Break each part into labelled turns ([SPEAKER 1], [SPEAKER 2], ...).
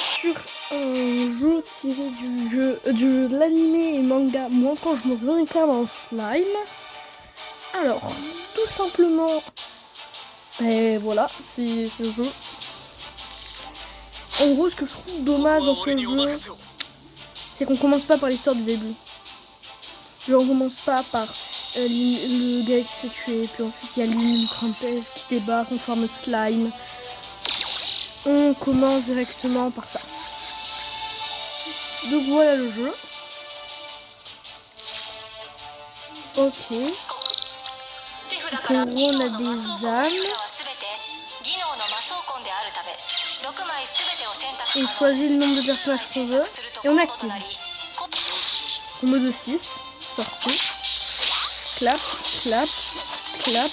[SPEAKER 1] sur un jeu tiré de l'animé et manga Moi quand je me réincarne en slime. Alors, tout simplement, et voilà, c'est ce jeu. En gros, ce que je trouve dommage dans ce jeu, c'est qu'on commence pas par l'histoire du début. Genre, on commence pas par le gars qui s'est tué, puis ensuite il y a l'île Trampès qui débarque en forme slime. On commence directement par ça. Donc voilà le jeu. Ok. Donc en gros on a des âmes. On choisit le nombre de personnages qu'on veut et on active. En mode 6, c'est parti. Clap, clap, clap,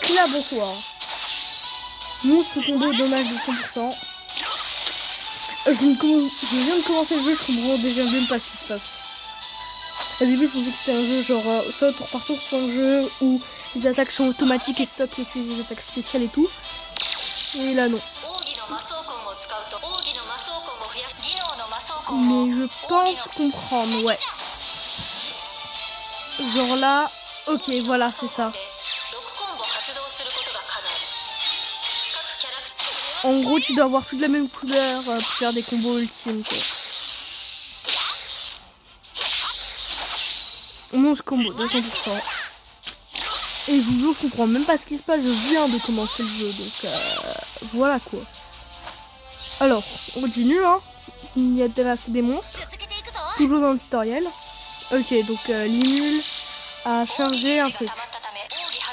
[SPEAKER 1] clap, bonsoir. Monstre combo, dommage de 100%. Je viens de commencer le jeu, je comprends déjà même pas ce qui se passe. Au début, je pensais que c'était un jeu genre soit tour par tour, soit un jeu où les attaques sont automatiques et stock qui utilisent des attaques spéciales et tout. Et là, non. Mais je pense comprendre, ouais. Genre là, ok, voilà, c'est ça. En gros, tu dois avoir toute la même couleur pour faire des combos ultimes, quoi. Monstre combo, 200%. Et je vous jure, je comprends même pas ce qui se passe, je viens de commencer le jeu, donc voilà quoi. Alors, on continue, hein. Il y a terrassé des monstres. Toujours dans le tutoriel. Ok, donc l'inul a chargé un truc.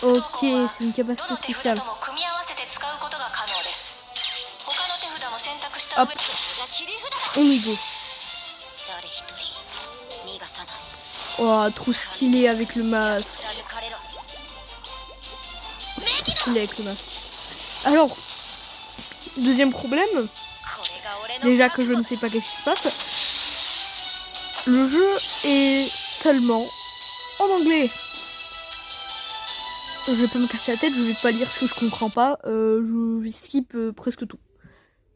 [SPEAKER 1] Ok, c'est une capacité spéciale. Hop, on y go. Oh, trop stylé avec le masque. C'est trop stylé avec le masque. Alors, deuxième problème. Déjà que je ne sais pas qu'est-ce qui se passe. Le jeu est seulement en anglais. Je vais pas me casser la tête, je vais pas lire ce que je comprends pas. Je vais skip presque tout.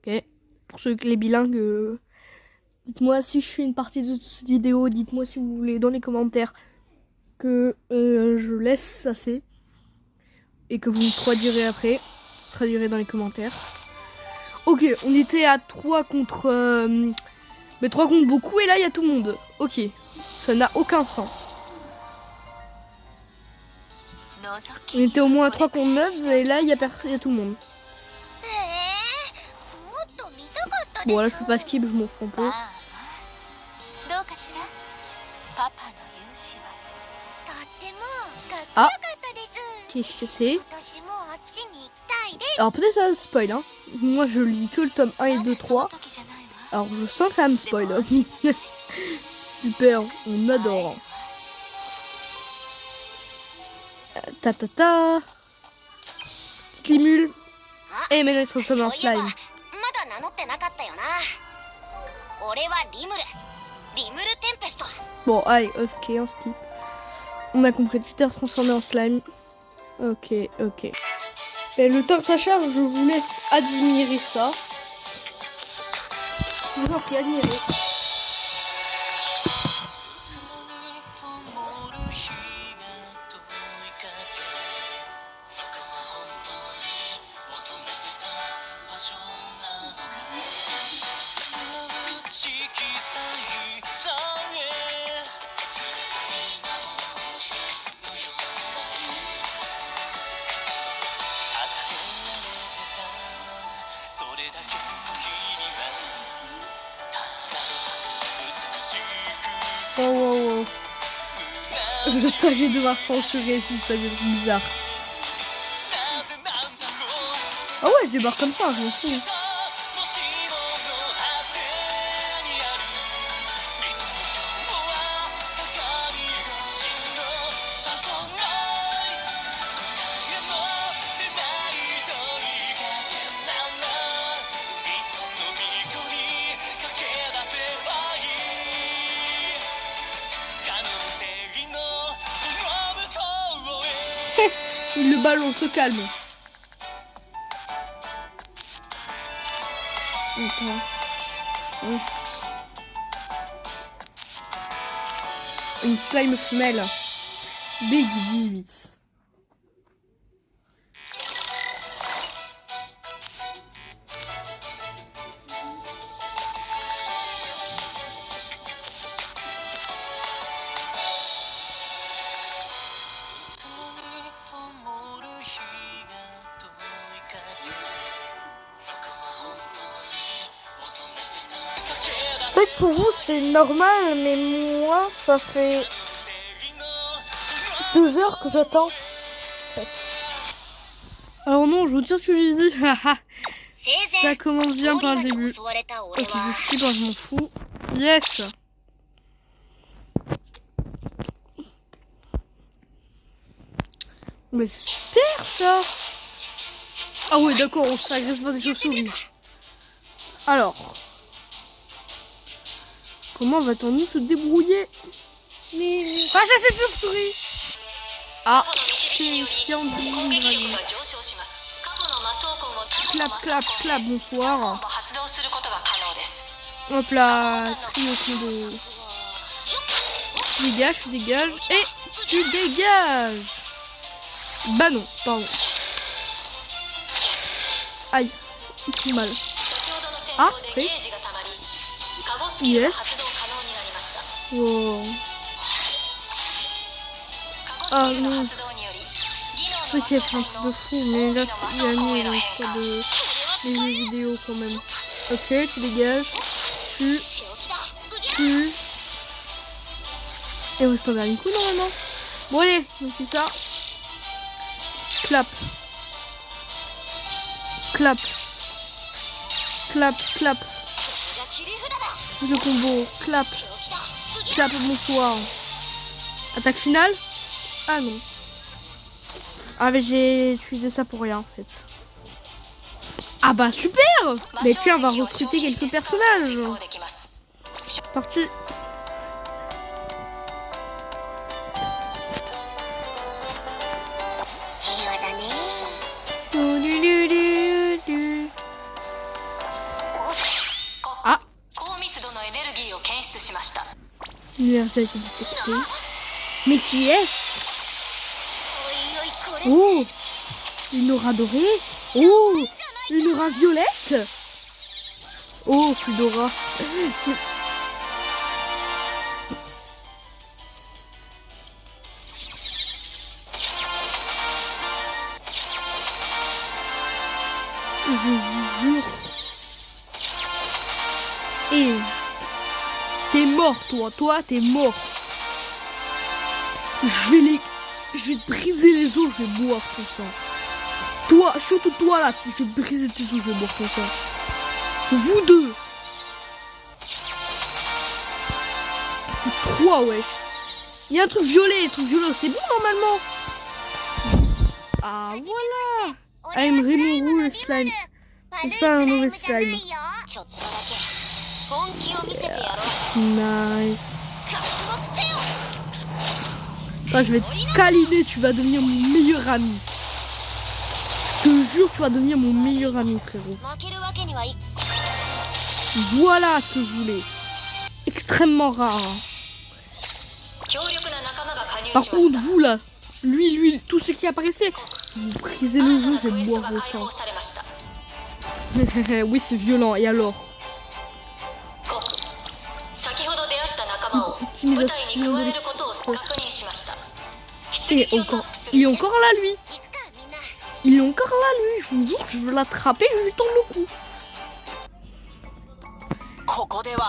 [SPEAKER 1] Ok. Pour ceux qui les bilingues, dites-moi si je fais une partie de cette vidéo. Dites-moi si vous voulez dans les commentaires que je laisse assez. Et que vous me traduirez après. Traduirez dans les commentaires. Ok, on était à 3 contre... mais 3 contre beaucoup et là il y a tout le monde. Ok, ça n'a aucun sens. On était au moins à 3 contre 9 et là il y a tout le monde. Bon là je peux pas skip, je m'en fous un peu. Ah, qu'est-ce que c'est? Alors peut-être ça spoil, hein. Moi je lis que le tome 1 et 2, 3. Alors je sens quand même spoil. Hein. Super, on adore. Ta ta ta. Petite limule. Et maintenant il se transforme en slime. Bon allez, ok, on skip. On a compris, tu t'es transformé en slime. Ok, ok. Et le temps que ça charge, je vous laisse admirer ça. Je vous en prie, admirez. Oh wow, wow. Je sens que je vais devoir censurer si c'est pas des trucs bizarres. Ah ouais, je débarque comme ça, je m'en fous. Le ballon se calme. Attends. Oui. Une slime femelle. Big 18. Peut-être que pour vous c'est normal, mais moi ça fait 2 heures que j'attends. En fait. Alors non, je retire ce que j'ai dit. Ça commence bien par le début. Ok, je skip, je m'en fous. Yes. Mais super ça. Ah ouais, d'accord, on s'agresse pas des chauves-souris. Alors, comment va-t-on nous se débrouiller? Ah, chasser chauve-souris. Ah, c'est chiant de dragon. Clap, clap, clap, bonsoir. Hop là, trio combo. Tu dégages, et tu dégages. Bah non, pardon. Aïe, il fait mal. Ah, c'est fait. Yes. Wow. Ah non. Ok, c'est un truc de fou, mais là, il y a mis dans l'histoire de les jeux vidéo quand même. Ok, tu dégages. Tu. Et on reste en dernier coup normalement. Bon allez, on fait ça. Clap. Clap. Clap, clap. Le combo. Clap. Clap, bonsoir. Attaque finale? Ah non. Ah mais j'ai utilisé ça pour rien en fait. Ah bah super. Mais tiens, on va recruter quelques personnages. Parti. Ah. L'énergie a été détectée. Mais qui est-ce? Oh, une aura dorée. Oh, une aura violette. Oh, plus d'aura. Je vous jure. Et t'es mort, toi t'es mort. Je vais te briser les os, je vais boire ton sang. Toi, surtout toi là, je vais briser tes os, je vais boire ton sang. Vous deux. C'est 3, wesh. Il y a un truc violet, c'est bon normalement. Ah voilà. I'm removing le slime. C'est pas un mauvais slime. Nice. Ah, je vais te câliner, tu vas devenir mon meilleur ami. Je te jure, tu vas devenir mon meilleur ami, frérot. Voilà ce que je voulais. Extrêmement rare. Par contre, vous là, lui, tout ce qui apparaissait, vous brisez le jeu, je vais boire vos sang. Oui, c'est violent, et alors? Optimisation de il est encore là, lui. Il est encore là, lui. Je vous jure, je veux l'attraper, je vais lui tendre le cou.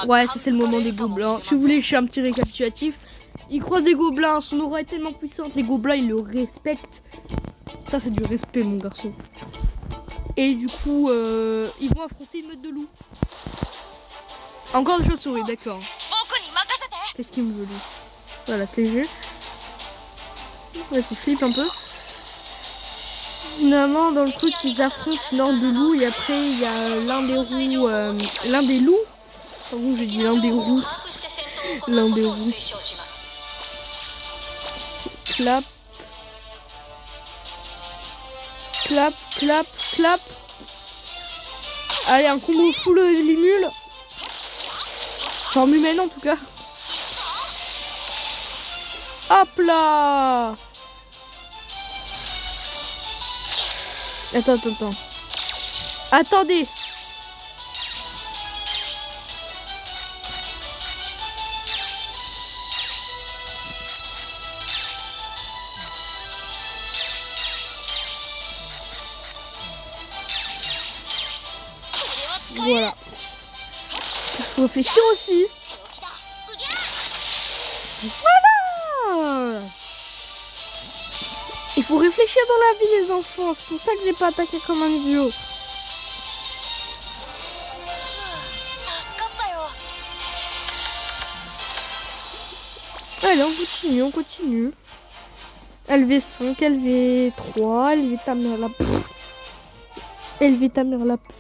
[SPEAKER 1] Ouais, ça c'est le moment des gobelins. Si vous voulez, je fais un petit récapitulatif. Il croise des gobelins, son aura est tellement puissante, les gobelins ils le respectent. Ça c'est du respect, mon garçon. Et du coup, ils vont affronter une meute de loups. Encore des chauves-souris, d'accord. Qu'est-ce qu'il me veut lui? Voilà, TG. Ouais, c'est flip un peu. Finalement, dans le truc, ils affrontent une horde de loups et après, il y a l'un des roux, l'un des loups. En gros, j'ai dit l'un des roux. L'un des roux. Clap. Clap, clap, clap. Allez, un combo full limule. Forme humaine en tout cas. Hop là. Attends. Attendez. Voilà. Il faut réfléchir aussi. Voilà. Il faut réfléchir dans la vie les enfants. C'est pour ça que j'ai pas attaqué comme un idiot. Allez, on continue. LV5, LV3, LV ta mère la pute. LV ta mère la pute.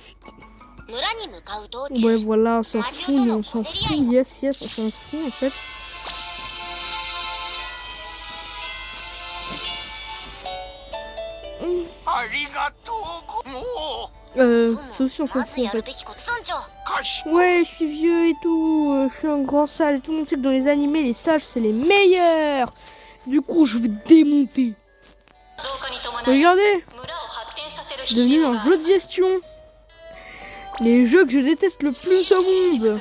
[SPEAKER 1] Ouais, voilà, on s'en fout, on s'en fout. Yes, on s'en fout en fait. Ça aussi on s'en fout en fait. Ouais, je suis vieux et tout, je suis un grand sage. Tout le monde sait que dans les animés, les sages c'est les meilleurs. Du coup, je vais démonter. Regardez, c'est devenu un jeu de gestion. Les jeux que je déteste le plus au monde.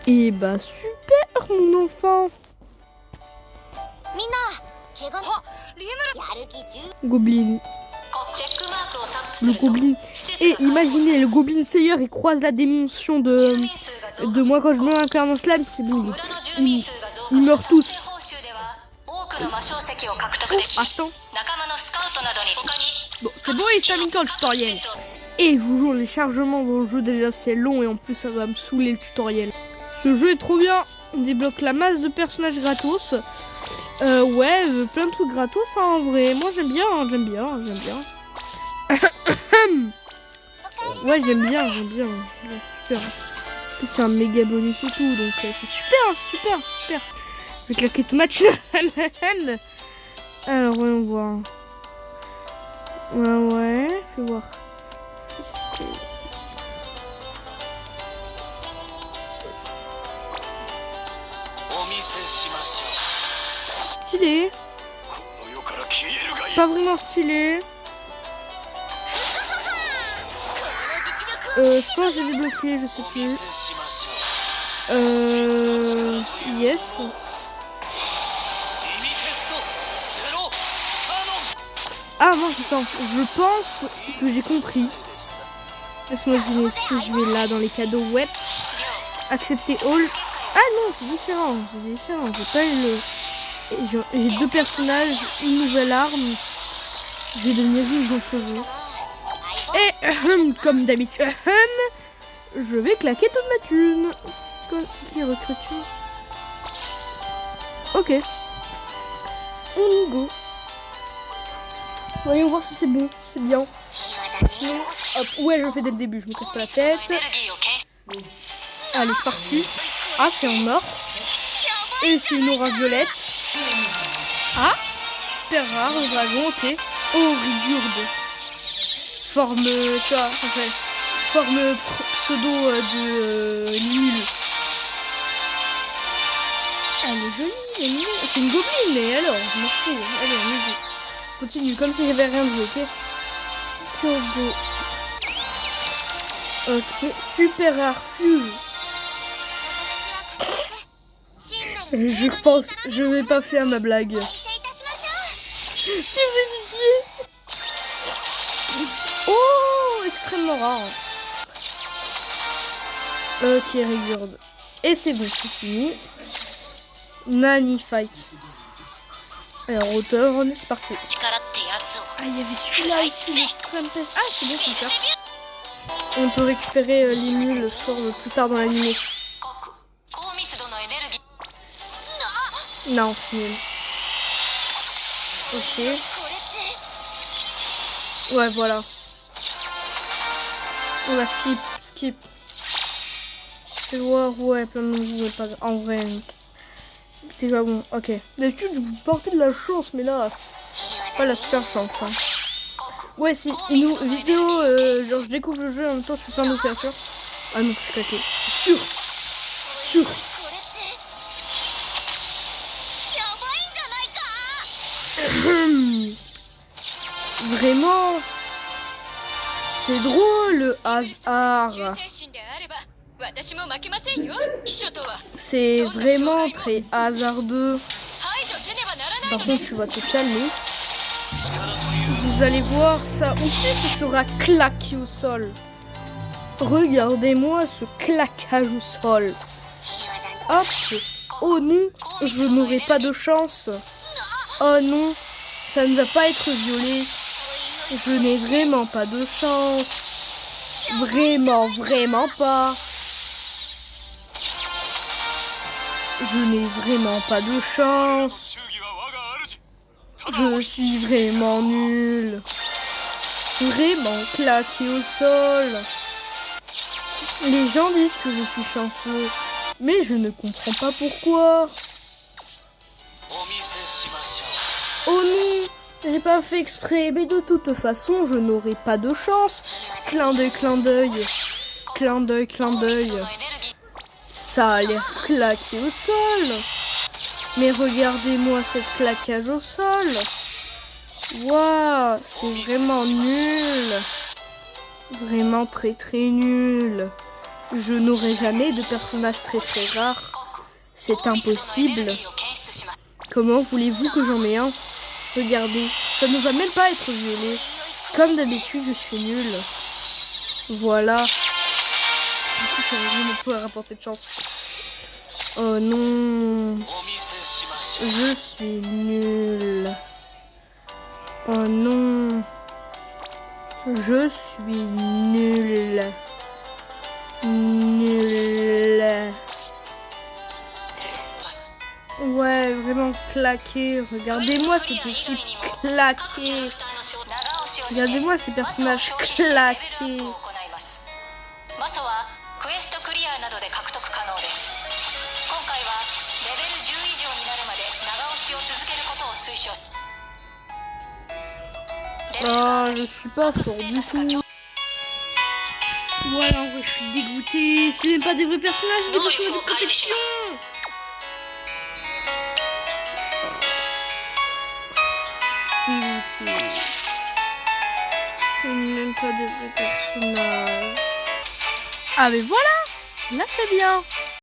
[SPEAKER 1] Et bah super mon enfant. Goblin. Le Goblin. Et imaginez, le Goblin Slayer il croise la dimension de moi quand je me incarne en slam, c'est bon. Ils meurent tous. Oh, attends. Bon, c'est bon, il se termine quand le tutoriel? Et je vous jure, les chargements dans le jeu déjà c'est long et en plus ça va me saouler le tutoriel. Ce jeu est trop bien. On débloque la masse de personnages gratos. Ouais, plein de trucs gratos hein, en vrai. Moi j'aime bien. Ouais, j'aime bien. Super. En plus, c'est un méga bonus et tout, donc c'est super. Je vais claquer tout match. Alors, voyons voir. Ouais, fais voir. Stylé. Pas vraiment stylé. Je pense que j'ai débloqué, je sais plus. Yes. Ah non, attends, je pense que j'ai compris. Laisse-moi deviner si je vais là dans les cadeaux web. Accepter all. Ah non, c'est différent. J'ai pas eu le... J'ai deux personnages, une nouvelle arme. Je vais devenir riche dans ce jeu. Et comme d'habitude, je vais claquer toute ma thune. C'est qui recrute? Ok. On y go. Voyons voir si c'est bon, si c'est bien. Sinon, hop, ouais, je le fais dès le début, je me casse pas la tête. Allez, c'est parti. Ah, c'est en or. Et c'est une aura violette. Ah, super rare, le dragon, ok. Oh, Rigurde. Forme, tu vois, en fait, forme pseudo de Limule. Elle est jolie, c'est une gobeline, mais alors, je m'en fous. Allez, on continue, comme si j'avais rien vu, ok. Turbo. Ok, super rare, fuse. Je pense, je vais pas faire ma blague. Si vous étiez... Oh, extrêmement rare. Ok, Rigurde. Et c'est bon, c'est fini. Magnifique. Alors, auteur, c'est parti. Ah, il y avait celui-là ici, le Trumpest. Ah, c'est bon, super. On peut récupérer l'Imule forme plus tard dans l'anime. Non, c'est nul. Ok. Ouais, voilà. On va skip. C'est voir, ouais, plein de nouveaux, pas en vrai. T'es pas bon, ok. D'habitude, je vous portais de la chance, mais là, pas la super chance. Hein. Ouais, si, une vidéo, genre je découvre le jeu en même temps je fais plein d'opérations. Ah non, c'est claqué. Sûr. Vraiment, c'est drôle le hasard. C'est vraiment très hasardeux. Par contre, tu vas te calmer. Vous allez voir, ça aussi, ce sera claqué au sol. Regardez-moi ce claquage au sol. Hop. Oh non, je n'aurai pas de chance. Oh non, ça ne va pas être violé. Je n'ai vraiment pas de chance. Vraiment pas. Je n'ai vraiment pas de chance. Je suis vraiment nul. Vraiment claqué au sol. Les gens disent que je suis chanceux, mais je ne comprends pas pourquoi. Oh non, j'ai pas fait exprès, mais de toute façon, je n'aurai pas de chance. Clin d'œil, clin d'œil. Clin d'œil, clin d'œil. Ça a l'air claqué au sol. Mais regardez-moi cette claquage au sol. Waouh, c'est vraiment nul. Vraiment très nul. Je n'aurai jamais de personnage très rare. C'est impossible. Comment voulez-vous que j'en ai un? Regardez, ça ne va même pas être violé. Comme d'habitude, je suis nul. Voilà. Du coup, ça va vraiment pouvoir rapporter de chance. Oh non. Je suis nul. Oh non. Je suis nul. Nul. Ouais, vraiment claqué. Regardez-moi cette équipe claquée. Regardez-moi ces personnages claqués. Oh, je suis pas fort du tout. Voilà, en vrai, je suis dégoûtée. C'est même pas des vrais personnages, c'est des Pokémon de protection. Dégoûtée. C'est même pas des vrais personnages. Ah, mais voilà. Là, c'est bien.